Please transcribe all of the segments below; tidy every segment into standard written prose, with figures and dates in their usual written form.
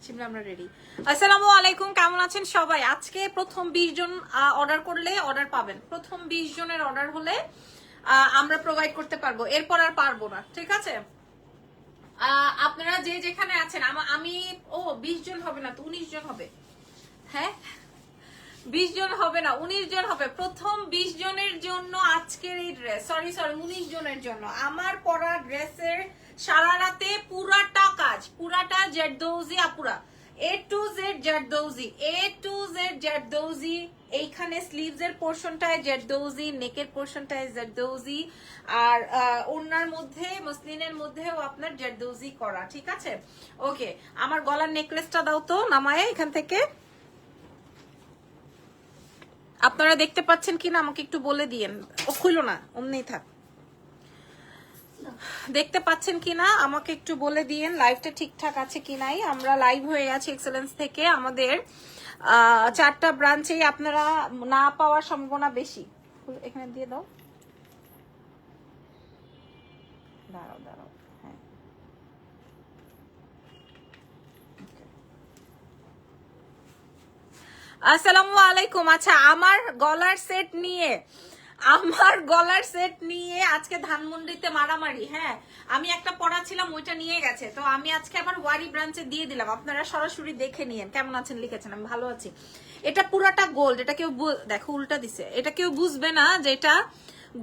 চিমরা আমরা রেডি। আসসালামু আলাইকুম, কেমন আছেন সবাই? আজকে প্রথম 20 জন অর্ডার করলে অর্ডার পাবেন। প্রথম 20 জনের অর্ডার হলে আমরা প্রোভাইড করতে পারবো, এরপর আর পারবো না, ঠিক আছে? আপনারা যে যেখানে আছেন, আমি 20 জন হবে না তো 19 জন হবে। হ্যাঁ 20 জন হবে না, 19 জন হবে। প্রথম 20 জনের জন্য আজকের এই ড্রেস, সরি 19 জনের জন্য আমার পরা ড্রেসের সারা রাতে পুরাটা কাজ, পুরাটা জেরদৌজি আপুরা, A to Z জেরদৌজি, A to Z জেরদৌজি। এইখানে স্লিভস এর পোরশনটায় জেরদৌজি, নেকের পোরশনটায় জেরদৌজি, আর ওড়নার মধ্যে মসলিনের মধ্যেও আপনার জেরদৌজি করা, ঠিক আছে? ওকে, আমার গলার নেকলেসটা দাও তো নামায়ে এখান থেকে। আপনারা দেখতে পাচ্ছেন কিনা আমাকে একটু বলে দিয়েন। ও খুলো না, অমনি থাক। দেখতে পাচ্ছেন কিনা আমাকে একটু বলে দিয়েন, লাইভটা ঠিকঠাক আছে কি নাই। আমরা লাইভ হয়ে আছি এক্সেলেন্স থেকে। আমাদের 4টা ব্রাঞ্চেই আপনারা না পাওয়ার সম্ভাবনা বেশি। এখানে দিয়ে দাও, দাঁড়াও দাঁড়াও। হ্যাঁ, আসসালামু আলাইকুম। আচ্ছা, আমার গলার সেট নিয়ে আজকে ধানমন্ডিতে মারামারি। হ্যাঁ, আমি একটা পড়া ছিলাম, ওইটা নিয়ে গেছে, তো আমি আজকে আবার ওয়ারি ব্রাঞ্চে দিয়ে দিলাম। আপনারা সরাসরি দেখে নিয়েন। কেমন আছেন লিখেছেন, আমি ভালো আছি। এটা পুরাটা গোল্ড, এটা কেউ দেখো উল্টা দিছে, এটা কেউ বুঝবে না যে এটা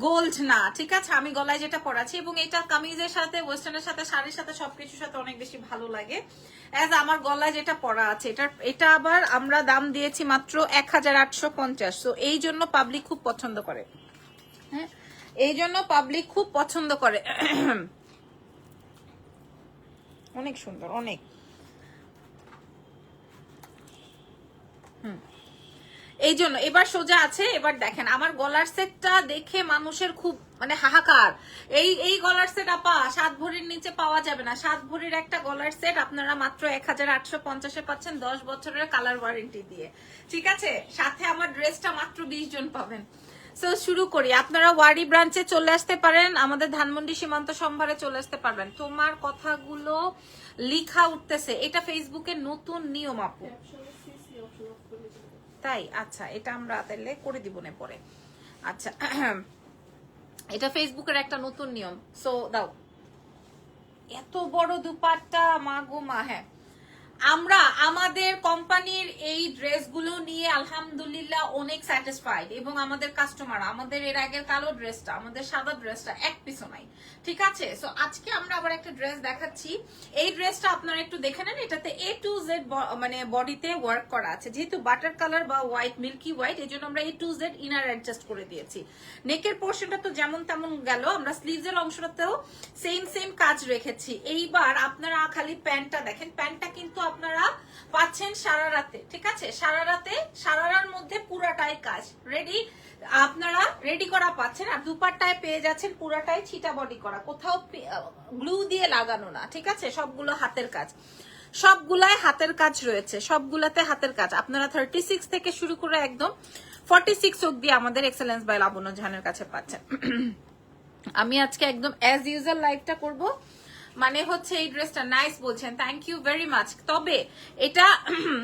গোল্ড না, ঠিক আছে? আমি গলায় যেটা পরাচ্ছি, এবং এটা কামিজের সাথে, ওয়েস্টার্নের সাথে, শাড়ির সাথে, সবকিছুর সাথে অনেক বেশি ভালো লাগে। এজ আমার গলায় যেটা পরা আছে, এটা আবার আমরা দাম দিয়েছি মাত্র 1850। তো এই জন্য পাবলিক খুব পছন্দ করে। হ্যাঁ, এই জন্য পাবলিক খুব পছন্দ করে। অনেক সুন্দর, অনেক। এই জন্য এবার সোজা আছে। এবার দেখেন আমার গলার সেটটা দেখে মানুষের খুব মানে হাহাকার। এই গলার সেট আপা 7 ভরির নিচে পাওয়া যাবে না। 7 ভরির একটা গলার সেট আপনারা মাত্র 1850-এ পাচ্ছেন, 10 বছরের কালার ওয়ারেন্টি দিয়ে, ঠিক আছে? সাথে আমার ড্রেসটা মাত্র 20 জন পাবেন। সো শুরু করি। আপনারা ওয়ারি ব্রাঞ্চে চলে আসতে পারেন, আমাদের ধানমন্ডি সীমান্ত সম্ভারে চলে আসতে পারবেন। তোমার কথাগুলো লিখা উঠতেছে, এটা ফেসবুকের নতুন নিয়ম আপু, তাই? আচ্ছা, এটা আমরা তাহলে করে দিব না পরে। আচ্ছা, এটা ফেসবুকের একটা নতুন নিয়ম। সো দাও, এত বড় দুপাট্টা, মা গো মা। হ্যাঁ, আমরা আমাদের কোম্পানির এই ড্রেসগুলো নিয়ে আলহামদুলিল্লাহ অনেক স্যাটিসফাইড, এবং আমাদের কাস্টমার, আমাদের এর আগের কালো ড্রেসটা, আমাদের সাদা ড্রেসটা এক পিসও নাই, ঠিক আছে? সো আজকে আমরা আবার একটা ড্রেস দেখাচ্ছি। এই ড্রেসটা আপনারা একটু দেখে নেন। এটাতে A to Z মানে বডিতে ওয়ার্ক করা আছে। যেহেতু বাটার কালার বা হোয়াইট, মিল্কি হোয়াইট, এই জন্য আমরা A to Z inner adjust করে দিয়েছি। নেকের পোর্শনটা তো যেমন তেমন গেল, আমরা স্লিভস এর অংশটাতেও সেম কাজ রেখেছি। এইবার আপনারা খালি প্যান্টটা দেখেন। প্যান্টটা কিন্তু আপনারা পাচ্ছেন সারা রাতে, ঠিক আছে? সারা রাতে, সারারার মধ্যে পুরাটাই কাজ রেডি, আপনারা রেডি করা পাচ্ছেন। আর দুপাট্টায় পেয়ে যাচ্ছেন পুরাটাই ছিটা বডি করা, কোথাও গ্লু দিয়ে লাগানো না, ঠিক আছে? সবগুলো হাতের কাজ, সবগুলাই হাতের কাজ রয়েছে, সবগুলাতে হাতের কাজ। আপনারা 36 থেকে শুরু করে একদম 46 অব্দি আমাদের এক্সেলেন্স বাই লাবণ্য জাহানের কাছে পাচ্ছেন। আমি আজকে একদম অ্যাজ ইউজুয়াল লাইভটা করব, মানে হচ্ছে এই ড্রেসটা নাইস বলছেন, থ্যাংক ইউ ভেরি মাচ। তবে এটা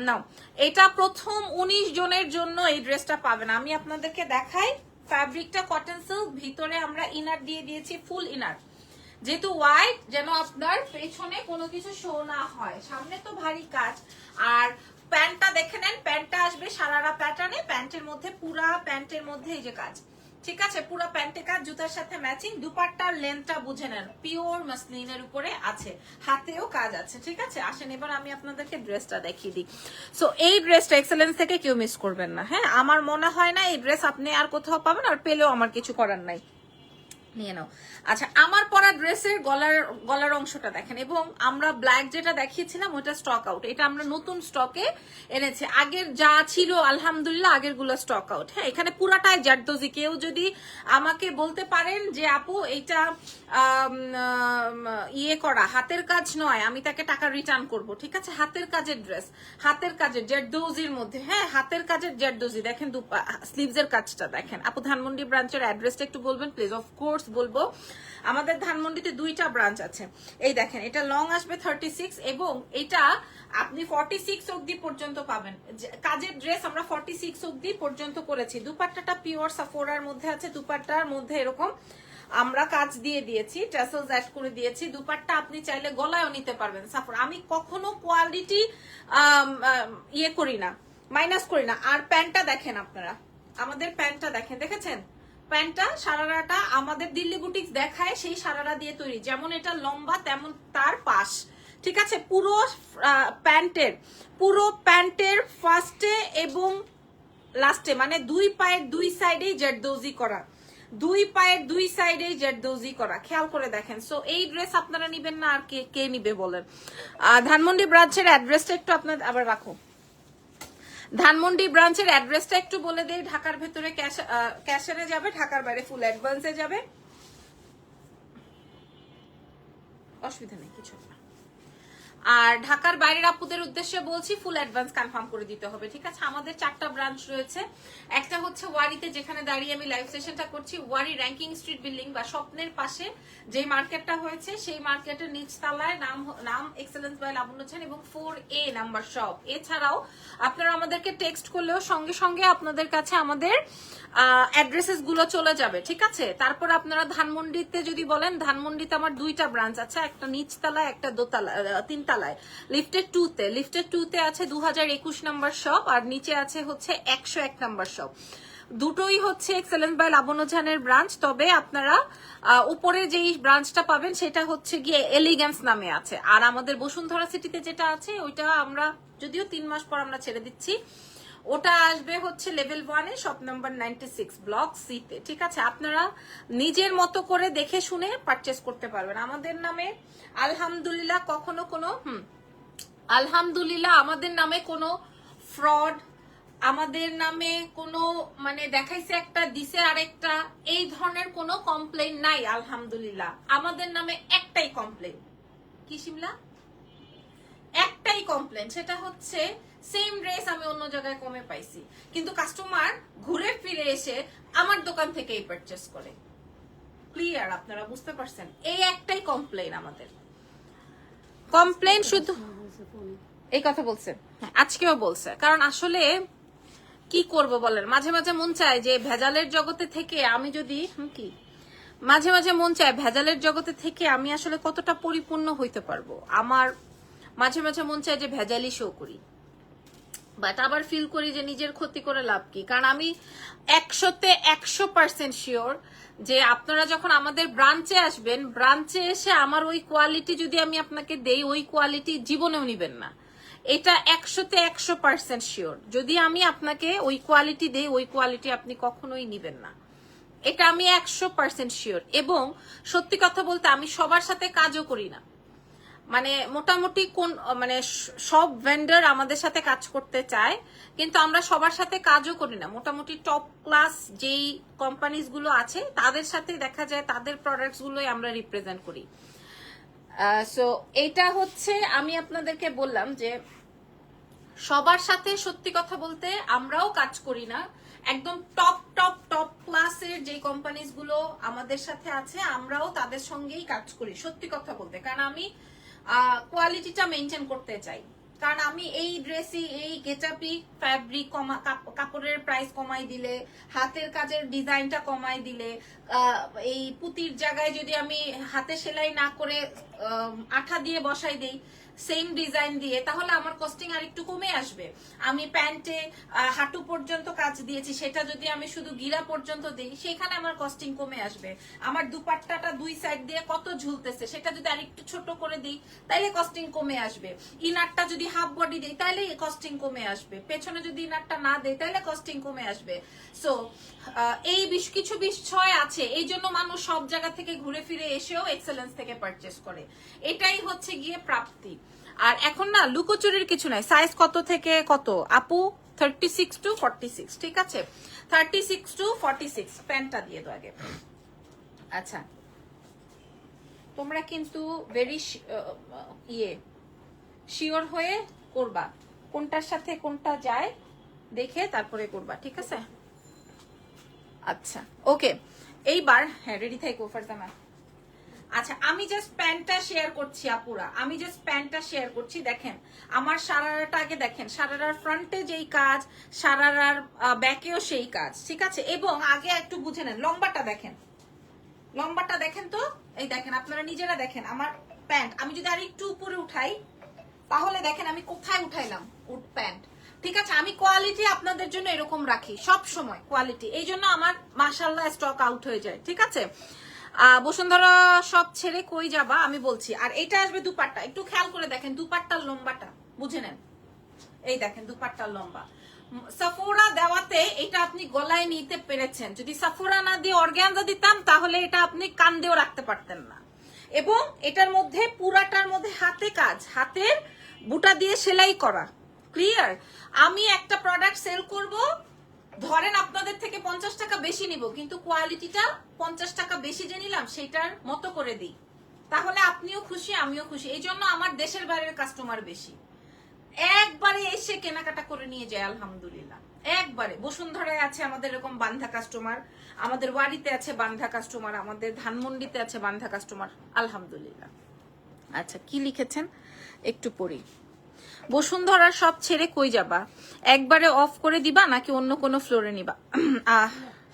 নাও, এটা প্রথম 19 জনের জন্য এই ড্রেসটা পাবেন। আমি আপনাদেরকে দেখাই, ফ্যাব্রিকটা কটন সিল্ক, ভিতরে আমরা ইনার দিয়ে দিয়েছি ফুল ইনার, যেহেতু হোয়াইট, যেন আপনার পেছনে কোনো কিছু শো না হয়। সামনে তো ভারী কাজ। আর প্যান্টটা দেখে নেন, প্যান্টটা আসবে সারারা প্যাটার্নে, প্যান্টের মধ্যে, পুরা প্যান্টের মধ্যে এই যে কাজ, ঠিক আছে? পুরো প্যান্টে কাজ, জুতার সাথে ম্যাচিং। দুপাট্টার লেন্থটা বুঝে নেন, পিওর মাসলিনের উপরে আছে, হাতেও কাজ আছে, ঠিক আছে? আসেন এবার আমি আপনাদেরকে ড্রেসটা দেখিয়ে দিই। সো এই ড্রেসটা এক্সেলেন্স থেকে কেউ মিস করবেন না। হ্যাঁ, আমার মনে হয় না এই ড্রেস আপনি আর কোথাও পাবেন, আর পেলেও আমার কিছু করার নাই, নিয়ে নাও। আচ্ছা, আমার পরা ড্রেসের গলার অংশটা দেখেন, এবং আমরা ব্ল্যাক যেটা দেখিয়েছিলাম ওটা স্টক আউট, এটা আমরা নতুন স্টকে এনেছি। আগের যা ছিল আলহামদুলিল্লাহ আগের গুলো স্টক আউট। হ্যাঁ, এখানে পুরাটাই জারদোজি। কেউ যদি আমাকে বলতে পারেন যে আপু এটা ইয়ে করা হাতের কাজ নয়, আমি তাকে টাকা রিটার্ন করব, ঠিক আছে? হাতের কাজের ড্রেস, হাতের কাজের জারদোজির মধ্যে। হ্যাঁ, হাতের কাজের জারদোজি। দেখেন স্লিভস এর কাজটা দেখেন। আপু ধানমন্ডি ব্রাঞ্চের অ্যাড্রেসটা একটু বলবেন প্লিজ? অফ কোর্স কোর্স বলবো, আমাদের ধানমন্ডিতে 2টা ব্রাঞ্চ আছে। এই দেখেন, এটা লং আসবে 36 এবং এটা আপনি 46 অবধি পর্যন্ত পাবেন। কাজের ড্রেস আমরা 46 অবধি পর্যন্ত করেছি। দুপাট্টাটা পিওর সাফোরার মধ্যে আছে, দুপাট্টার মধ্যে এরকম আমরা কাজ দিয়ে দিয়েছি, ট্যাসেলস অ্যাড করে দিয়েছি। দুপাট্টা আপনি চাইলে গলায়ও নিতে পারবেন সাফোর। আমি কখনো কোয়ালিটি ইয়ে করি না, মাইনাস করি না। আর প্যান্টটা দেখেন আপনারা, আমাদের প্যান্টটা দেখেন, দেখেছেন প্যান্টটা সারারাটা আমাদের দিল্লি বুটিক্স দেখায় সেই সারারা দিয়ে তৈরি, যেমন এটা লম্বা তেমন তার পাশ, ঠিক আছে। পুরো প্যান্টের ফার্স্টে এবং লাস্টে মানে দুই পায়ের দুই সাইডেই জেরদৌজি করা, দুই পায়ের দুই সাইডেই জেরদৌজি করা, খেয়াল করে দেখেন। সো এই ড্রেস আপনারা নিবেন না আর কে নিবে বলেন? ধানমন্ডি ব্রাঞ্চের অ্যাড্রেসটা একটু আপনার আবার রাখো, ধানমন্ডি ব্রাঞ্চের অ্যাড্রেসটা একটু বলে দেই। ঢাকার ভেতরে ক্যাশারে যাবে, ঢাকার বাইরে ফুল অ্যাডভান্সে যাবে, অসুবিধা নেই কিছু না। আর ঢাকার বাইরের আপুদের উদ্দেশ্যে বলছি ফুল অ্যাডভান্স কনফার্ম করে দিতে হবে, ঠিক আছে। আমাদের 4টা ব্রাঞ্চ রয়েছে। একটা হচ্ছে ওয়ারিতে, যেখানে দাঁড়িয়ে আমি লাইভ সেশনটা করছি, ওয়ারি র্যাঙ্কিং স্ট্রিট বিল্ডিং বা স্বপ্নের পাশে যে মার্কেটটা হয়েছে সেই মার্কেটের নিচতলায় নাম এক্সেলেন্স বাই লাবণ্য হোসেন এবং 4A নাম্বার শপ। এছাড়াও আপনারা আমাদেরকে টেক্সট করলেও সঙ্গে সঙ্গে আপনাদের কাছে আমাদের অ্যাড্রেসেস গুলো চলে যাবে, ঠিক আছে। তারপর আপনারা ধানমন্ডিতে যদি বলেন, ধানমন্ডিতে আমার 2টা ব্রাঞ্চ আছে, একটা নিচতলায় একটা তিনতলায়। লিফটেড 2তে আছে 2021 নাম্বার শপ, আর নিচে আছে হচ্ছে 101 নাম্বার শপ। দুটোই হচ্ছে এক্সেলেন্স বাই লাবণ্য হোসেনের ব্রাঞ্চ। তবে আপনারা উপরে যেই ব্রাঞ্চটা পাবেন সেটা হচ্ছে গিয়ে এলিগেন্স নামে আছে। আর আমাদের বসুন্ধরা সিটিতে যেটা আছে ওইটা আমরা যদিও 3 মাস পর আমরা ছেড়ে দিচ্ছি, ওটা আসবে হচ্ছে লেভেল 1-এ, শপ নাম্বার 96 ব্লক C-তে, ঠিক আছে। আপনারা নিজের মতো করে দেখে শুনে পারচেস করতে পারবেন আমাদের নামে। আলহামদুলিল্লাহ আলহামদুলিল্লাহ আমাদের নামে কোনো ফ্রড, আমাদের নামে কোনো মানে দেখাইছে একটা দিছে আরেকটা, এই ধরনের কোনো কমপ্লেইন নাই আলহামদুলিল্লাহ। আমাদের নামে একটাই কমপ্লেইন, কি শিমলা? একটাই কমপ্লেন, সেটা হচ্ছে সেম ড্রেস আমি অন্য জায়গায় কমে পাইছি, কিন্তু কাস্টমার ঘুরে ফিরে এসে আমার দোকান থেকেই পারচেস করে। ক্লিয়ার? আপনারা বুঝতে পারছেন? এই একটাই কমপ্লেন আমাদের। কমপ্লেন শুধু এই কথা বলছে, আজকেও বলছে। কারণ আসলে কি করব বলেন, মাঝে মাঝে মন চায় যে ভেজালের জগতে থেকে আমি যদি মাঝে মাঝে মন চায় ভেজালের জগতে থেকে আমি আসলে কতটা পরিপূর্ণ হইতে পারবো। আমার মাঝে মাঝে মন চায় যে ভেজালি শো করি, বাট আবার ফিল করি যে নিজের ক্ষতি করে লাভ কি। কারণ আমি 100-তে 100% শিওর যে আপনারা যখন আমাদের ব্রাঞ্চে আসবেন, ব্রাঞ্চে এসে আমার ওই কোয়ালিটি যদি আমি আপনাকে দেই, ওই কোয়ালিটি জীবনেও নিবেন না। এটা 100-তে 100% শিওর। যদি আমি আপনাকে ওই কোয়ালিটি দেই, ওই কোয়ালিটি আপনি কখনোই নিবেন না। এটা আমি 100% শিওর। এবং সত্যি কথা বলতে আমি সবার সাথে কাজও করি না, মানে মোটামুটি মানে সব ভেন্ডার আমাদের সাথে কাজ করতে চায়, কিন্তু আমরা সবার সাথে কাজও করি না। মোটামুটি টপ ক্লাস যেই কোম্পানিজ গুলো আছে তাদের সাথে দেখা যায় তাদের প্রোডাক্টস গুলোই আমরা রিপ্রেজেন্ট করি। সো এইটা হচ্ছে আমি আপনাদেরকে বললাম যে সবার সাথে সত্যি কথা বলতে আমরাও কাজ করি না। একদম টপ ক্লাসের যে কোম্পানিজ গুলো আমাদের সাথে আছে আমরাও তাদের সঙ্গেই কাজ করি, সত্যি কথা বলতে। কারণ আমি কোয়ালিটিটা মেনটেন করতে চাই। কারণ আমি এই ড্রেসই, এই গেটআপই, ফ্যাব্রিক কাপড়ের প্রাইস কমাই দিলে, হাতের কাজের ডিজাইনটা কমাই দিলে, এই পুতির জায়গায় যদি আমি হাতে সেলাই না করে আঠা দিয়ে বসাই দেই সেম ডিজাইন দিয়ে, তাহলে আমার কস্টিং আর একটু কমে আসবে। আমি প্যান্টে হাঁটু পর্যন্ত কাজ দিয়েছি, সেটা যদি আমি শুধু গিরা পর্যন্ত দিই সেখানে আমার কস্টিং কমে আসবে। আমার দুপাট্টাটা দুই সাইড দিয়ে কত ঝুলতেছে সেটা যদি আর একটু ছোট করে দিই তাইলে কস্টিং কমে আসবে। ইনারটা যদি হাফ বডি দিই তাইলে কস্টিং কমে আসবে। পেছনে যদি ইনারটা না দেই তাইলে কস্টিং কমে আসবে। সো এই কিছু বিষয় আছে, এই জন্য মানুষ সব জায়গা থেকে ঘুরে ফিরে এসেও এক্সেলেন্স থেকে পারচেস করে। এটাই হচ্ছে গিয়ে প্রাপ্তি। আর এখন না লুকোচুরির কিছু নাই। সাইজ কত থেকে কত আপু? 36 to 46, ঠিক আছে। 36 to 46 প্যান্টটা দিয়ে দাও আগে। আচ্ছা, তোমরা কিন্তু ভেরি শিওর হয়ে করবা, কোনটার সাথে কোনটা যায় দেখে তারপরে করবা, ঠিক আছে। আচ্ছা ওকে, এইবার হ্যাঁ রেডি থাকো ফারজানা। আচ্ছা আমি জাস্ট প্যান্টটা শেয়ার করছি আপুরা, আমি জাস্ট প্যান্টটা শেয়ার করছি। দেখেন আমার সারারাটা আগে দেখেন, সারারার ফ্রন্টে যেই কাজ, সারারার ব্যাকেও সেই কাজ, ঠিক আছে। এবং আগে একটু বুঝে নেন লম্বাটা দেখেন, লম্বাটা দেখেন তো, এই দেখেন আপনারা নিজেরা দেখেন আমার প্যান্ট। আমি যদি আর একটু উপরে উঠাই তাহলে দেখেন আমি কোথায় উঠাইলাম প্যান্ট, ঠিক আছে। আমি কোয়ালিটি আপনাদের জন্য এরকম রাখি সব সময়, কোয়ালিটি, এই জন্য আমার মাশাআল্লাহ স্টক আউট হয়ে যায়, ঠিক আছে। বসুন্ধরা সব ছেড়ে কই যাবা আমি বলছি। আর এটা আসবে দুপাট্টা, একটু খেয়াল করে দেখেন দুপাট্টার লম্বাটা বুঝে নেন, এই দেখেন দুপাট্টার লম্বা। সাফোরা দেওয়াতে এটা আপনি গলায় নিতে পেরেছেন, যদি সাফোরা না দিয়ে অর্গানজা দিতাম তাহলে এটা আপনি কান্দেও রাখতে পারতেন না। এবং এটার মধ্যে পুরাটার মধ্যে হাতে কাজ, হাতের বুটা দিয়ে সেলাই করা, ক্লিয়ার। আমি একটা প্রোডাক্ট সেল করব, ধরেন আপনাদের থেকে 50 টাকা বেশি নিব, কিন্তু কোয়ালিটিটা 50 টাকা বেশি যে নিলাম সেটার মতো করে দিই, তাহলে আপনিও খুশি আমিও খুশি। এই জন্য আমার দেশের বাইরের কাস্টমার বেশি, একবারে এসে কেনাকাটা করে নিয়ে যায় আলহামদুলিল্লাহ। একবারে বসুন্ধরায় আছে আমাদের এরকম বান্ধা কাস্টমার, আমাদের ওয়ারিতে আছে বান্ধা কাস্টমার, আমাদের ধানমন্ডিতে আছে বান্ধা কাস্টমার আলহামদুলিল্লাহ। আচ্ছা কি লিখেছেন একটু পড়ি। বসুন্ধরার সব ছেড়ে কই যাবা, একবারে অফ করে দিবা নাকি অন্য কোনো ফ্লোরে নিবা?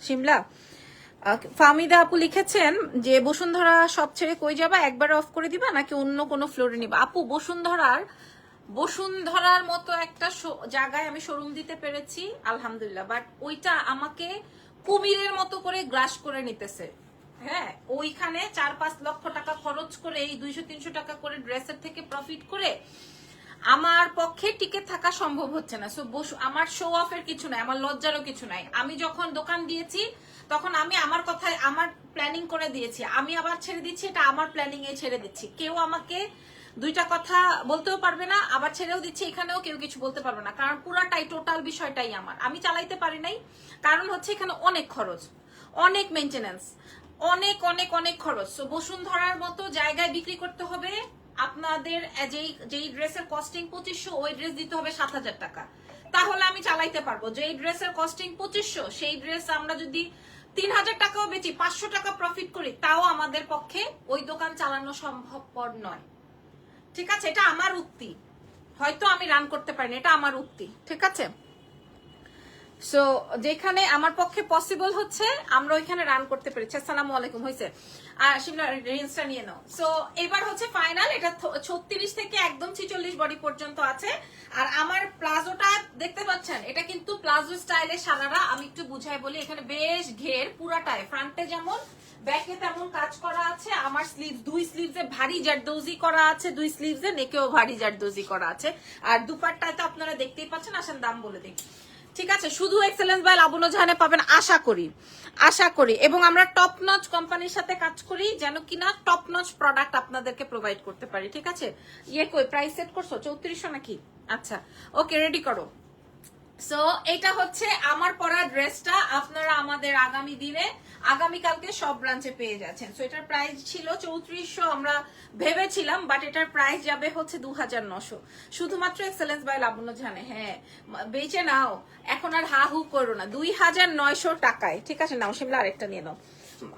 শিমলা ফামিদা আপু লিখেছেন যে বসুন্ধরা সব ছেড়ে কই যাবা, একবারে অফ করে দিবা নাকি অন্য কোনো ফ্লোরে নিবা? আপু বসুন্ধরার মতো একটা জায়গায় আমি শোরুম দিতে পেরেছি আলহামদুলিল্লাহ, বাট ওইটা আমাকে কুমিরের মতো করে গ্রাস করে নিতেছে। হ্যাঁ ওইখানে 4-5 লক্ষ টাকা খরচ করে এই 200-300 টাকা করে ড্রেসের থেকে প্রফিট করে আমার পক্ষে টিকে থাকা সম্ভব হচ্ছে না। সো আমার শো অফের কিছু নাই, আমার লজ্জারও কিছু নাই। আমি যখন দোকান দিয়েছি তখন আমি আমার কথায় আমার প্ল্যানিং করে দিয়েছি, আমি আবার ছেড়ে দিচ্ছি, এটা আমার প্ল্যানিং এ ছেড়ে দিচ্ছি। কেউ আমাকে দুইটা কথা বলতেও পারবে না, আবার ছেড়েও দিচ্ছি, এখানেও কেউ কিছু বলতে পারবে না, কারণ পুরাটাই টোটাল বিষয়টাই আমার। আমি চালাইতে পারি নাই, কারণ হচ্ছে এখানে অনেক খরচ, অনেক মেনটেনেন্স, অনেক অনেক অনেক খরচ। তো বসুন্ধরার মতো জায়গায় বিক্রি করতে হবে আপনাদের যেই ড্রেসের কস্টিং 2500, ওই ড্রেস দিতে হবে 7000 টাকা, তাহলে আমি চালাইতে পারবো। যেই ড্রেসের কস্টিং 2500 সেই ড্রেস আমরা যদি 3000 টাকাও বেচি, 500 টাকা প্রফিট করি, তাও আমাদের পক্ষে ওই দোকান চালানো সম্ভবপর নয়, ঠিক আছে। এটা আমার উক্তি, হয়তো আমি রান করতে পারিনি, এটা আমার উক্তি, ঠিক আছে। সো যেখানে আমার পক্ষে পসিবল হচ্ছে আমরা ওইখানে রান করতে পেরেছি। আসসালামু আলাইকুম হয়েছে। শিমলা রেঞ্জটা নিয়ে নাও। সো এবার হচ্ছে ফাইনাল, এটা 36 থেকে একদম 46 বডি পর্যন্ত আছে। আর আমার প্লাজোটা দেখতে পাচ্ছেন, এটা কিন্তু প্লাজো স্টাইলে সারারা। আমি একটু বুঝাই বলি, এখানে বেশ ঘের পুরাটায়, ফ্রন্টে যেমন ব্যাকে তেমন কাজ করা আছে। আমার স্লিভস, দুই স্লিভসে ভারী জারদৌজি করা আছে, দুই স্লিভসে নেকেও ভারী জারদৌজি করা আছে। আর দুপাট্টায় তো আপনারা দেখতেই পাচ্ছেন, আসেন দাম বলে দিই, ঠিক আছে। শুধু এক্সেলেন্স বাই লাবণ্য জাহানে পাবেন আশা করি। এবং আমরা টপ নচ কোম্পানির সাথে কাজ করি, যেন কিনা টপ নচ প্রোডাক্ট আপনাদেরকে প্রোভাইড করতে পারি, ঠিক আছে। কই প্রাইস সেট করছো 3400 নাকি? আচ্ছা ওকে রেডি করো। সো এটা হচ্ছে আমার পরা ড্রেসটা, আপনারা আমাদের আগামী দিনে আগামীকালকে সব ব্রাঞ্চে পেয়ে যাচ্ছেন। সো এটার প্রাইস ছিল 3400 আমরা ভেবেছিলাম, বাট এটার প্রাইস যাবে হচ্ছে 2900, শুধুমাত্র এক্সেলেন্স বাই লাবণ্য জাহানে। হ্যাঁ বেচে নাও, এখন আর হা হু করো না, 2900 টাকায়, ঠিক আছে। নাও শিমলা আরেকটা নিয়ে নাও,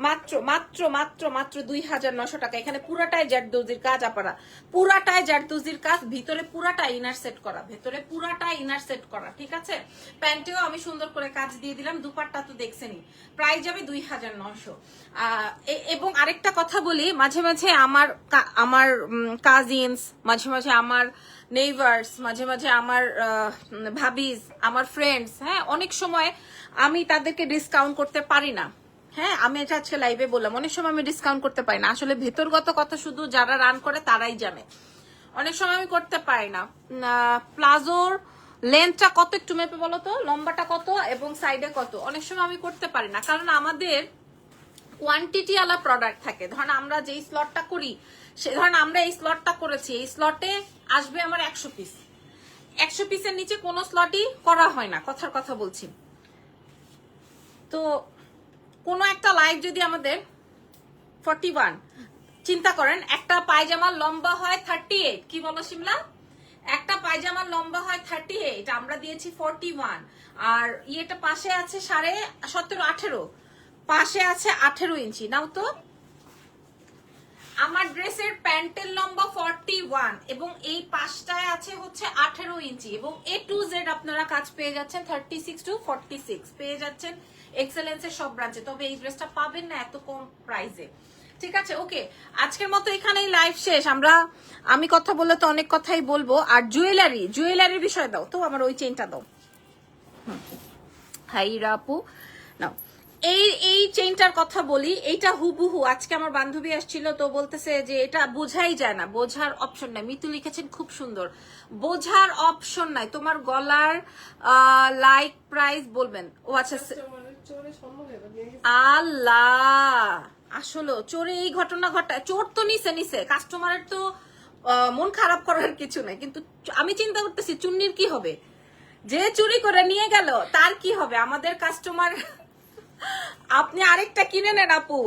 মাত্র মাত্র মাত্র মাত্র 2900 টাকা। এখানে পুরাটাই জারদৌজির কাজ আপারা, পুরাটাই জারদৌজির কাজ, ভিতরে পুরাটাই ইনার সেট করা, ভেতরে পুরাটাই ইনার সেট করা, ঠিক আছে। প্যান্টেও আমি সুন্দর করে কাজ দিয়ে দিলাম, দুপাট্টা তো দেখছেনি, প্রাইস যাবে 2900। এবং আরেকটা কথা বলি, মাঝে মাঝে আমার কাজিনস, মাঝে মাঝে আমার নেইবার্স, মাঝে মাঝে আমার ভাবিস, আমার ফ্রেন্ডস, হ্যাঁ অনেক সময় আমি তাদেরকে ডিসকাউন্ট করতে পারি না। হ্যাঁ আমি এটা আজকে লাইভে বললাম, অনেক সময় আমি ডিসকাউন্ট করতে পারি না, আসলে ভেতরগত কথা শুধু যারা রান করে তারাই জানে। অনেক সময় আমি করতে পারি না। প্লাজোর লেন্থটা কত একটু মেপে বলো তো, লম্বাটা কত এবং সাইডে কত, অনেক সময় আমি করতে পারি না, কারণ আমাদের কোয়ান্টিটি আলা প্রোডাক্ট থাকে। ধরেন আমরা যেই স্লটটা করি, সে ধরেন আমরা এই স্লটটা করেছি, এই স্লটে আসবে আমার 100 পিস, 100 পিসের নিচে কোনো স্লটই করা হয় না, কথার কথা বলছি। তো কোনো একটা লাইভ যদি আমাদের 41, চিন্তা করেন একটা পায়জামার লম্বা হয় 38, কি বলো শিমলা? একটা পায়জামার লম্বা হয় 38, আমরা দিয়েছি 41, আর ইয়েটা পাশে আছে 17.5-18, পাশে আছে 18 ইঞ্চি। নাও তো, আমার ড্রেসের প্যান্টের লম্বা 41 এবং এই পাশটায় আছে হচ্ছে 18 ইঞ্চি এবং A to Z আপনারা কাজ পেয়ে যাচ্ছেন 36 to 46 পেয়ে যাচ্ছেন এক্সেলেন্সের সব ব্রাঞ্চে। তবে এই ড্রেসটা পাবেন না এত কম প্রাইসে। ঠিক আছে, ওকে, আজকের মতো এখানেই লাইভ শেষ। আমি কথা বললে তো অনেক কথাই বলবো। আর জুয়েলারির বিষয় দাও তো, আমার ওই চেইনটা দাও। হাই রাপু, নাও এই চেইনটার কথা বলি। এইটা হুবহু আজকে আমার বান্ধবী আসছিল তো বলতেছে যে এটা বোঝাই যায় না, বোঝার অপশন নাই। মিতু লিখেছেন খুব সুন্দর, বোঝার অপশন নাই। তোমার গলার লাইক প্রাইস বলবেন। ও আচ্ছা, আল্লাহ, আসলে চোরে এই ঘটনা ঘটায়। চোর তো নিছে কাস্টমারের তো মন খারাপ করার কিছু নাই, কিন্তু আমি চিন্তা করতেছি চুন্নির কি হবে, যে চুরি করে নিয়ে গেল তার কি হবে। আমাদের কাস্টমার, আপনি আরেকটা কিনে নেন আপু।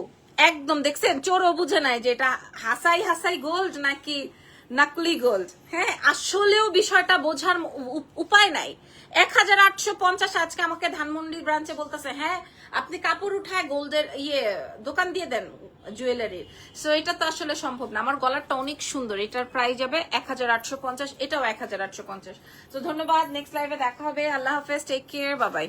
একদম দেখছেন, চোরও বুঝে নাই যে এটা হাসাই গোল্ড নাকি নকলি গোল্ড। হ্যাঁ, আসলেও বিষয়টা বোঝার উপায় নাই। 1850 আজকে আমাকে ধানমন্ডি ব্রাঞ্চে বলতেছে, হ্যাঁ আপনি কাপড় উঠায় গোল্ডের দোকান দিয়ে দেন জুয়েলারির। সো এটা তো আসলে সম্ভব না। আমার গলারটা অনেক সুন্দর, এটার প্রাইস যাবে 1850, এটাও 1850। তো ধন্যবাদ, নেক্সট লাইভে দেখা হবে। আল্লাহ হাফেজ, টেক কেয়ার, বাই বাই।